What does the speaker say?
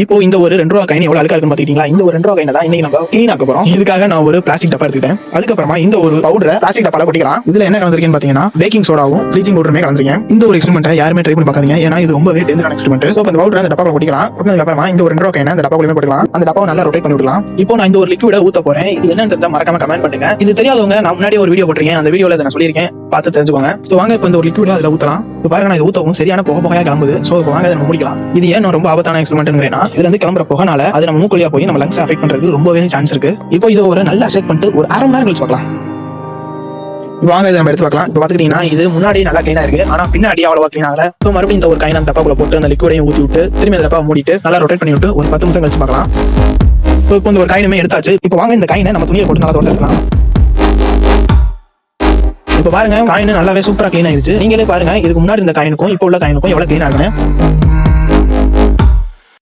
இப்போ இந்த ஒரு 2 ரூபா காயின் எவ்வளவு அழுக்கா இருக்குன்னு பாத்தீங்களா? இந்த ஒரு 2 ரூபா காயினை தான் இன்னைக்கு நம்ம க்ளீன் ஆக்க போறோம். இதுக்காக நான் ஒரு பிளாஸ்டிக் டப்பா எடுத்துக்கிட்டேன். அதுக்கப்புறமா இந்த ஒரு பவுடரை பிளாஸ்டிக் டப்பால கொட்டிக்கலாம். இதுல என்ன கலந்துருக்கேன்னு பாத்தீங்கன்னா பேக்கிங் சோடாவும் ப்ளீச்சிங் பவுடருமே கலந்துருக்கேன். இந்த ஒரு எக்ஸ்பெரிமெண்ட்டை யாருமே ட்ரை பண்ணி பார்க்காதீங்க, ஏன்னா இது ரொம்பவே டேஞ்சரான எக்ஸ்பெரிமெண்ட். சோ அந்த பவுடரை அந்த டப்பால கொட்டிக்கலாம். அதுக்கப்புறமா இந்த ஒரு 2 ரூபா காயினை அந்த டப்பாக்குள்ளே போட்டுக்கலாம். அந்த டப்பாவை நல்லா ரொட்டேட் பண்ணி விடலாம். இப்போ நான் இந்த ஒரு லிக்விட ஊத்த போறேன். இது என்னன்னு தெரிஞ்சா மறக்காம கமெண்ட் பண்ணுங்க. இது தெரியாதவங்க நான் முன்னாடி ஒரு வீடியோ போட்டிருக்கேன், அந்த வீடியோல நான் சொல்லியிருக்கேன், பார்த்து தெரிஞ்சுக்கோங்க. சோ வாங்க இப்போ இந்த ஒரு லிக்விட அதுல ஊத்தலாம். இப்போ பாருங்க, நான் இது ஊத்தவும் சரியான புகையா கிளம்புது. சோ இப்போ வாங்க நம்ம முடிக்கலாம். இது ஏன் ரொம்ப ஆபத்தான எக்ஸ்பெரிமெண்ட்ங்கறேன்னா, இதுல இருந்து கிளம்புற புகைனால அது நம்ம மூக்கு வழியா போய் நம்ம லங்ஸ் அஃபெக்ட் பண்றதுக்கு ரொம்பவே சான்ஸ் இருக்கு. இப்போ இதை ஒரு நல்லா செக் பண்ணிட்டு ஒரு 1/2 மணி நேரம் கழிச்சு பார்க்கலாம். வாங்க இதை நம்ம எடுத்து பார்க்கலாம். இப்போ பாத்துக்கிட்டீங்கன்னா இது முன்னாடி நல்லா கிளீனா இருக்கு, ஆனா பின்னாடி அவ்வளவா கிளீன் ஆகல. இப்போ மறுபடியும் இந்த ஒரு காயின் அந்த டப்பாக்குள்ள போட்டு அந்த லிக்விடையும் ஊத்தி விட்டு திரும்பி அந்த டப்பாவை மூடிட்டு நல்லா ரொட்டேட் பண்ணி விட்டு ஒரு 10 நிமிஷம் கழிச்சு பார்க்கலாம். இப்போ இந்த ஒரு காயினுமே எடுத்தாச்சு. இப்போ வாங்க இந்த காயினை நம்ம துணியை போட்டு நல்லா தொடச்சிடலாம். இப்போ பாருங்க, காயின் நல்லாவே சூப்பரா கிளீன் ஆயிருச்சு. நீங்களே பாருங்க, இதுக்கு முன்னாடி இந்த காயினுக்கும் இப்போ உள்ள காயினுக்கும் எவ்வளவு கிளீன் ஆகுது.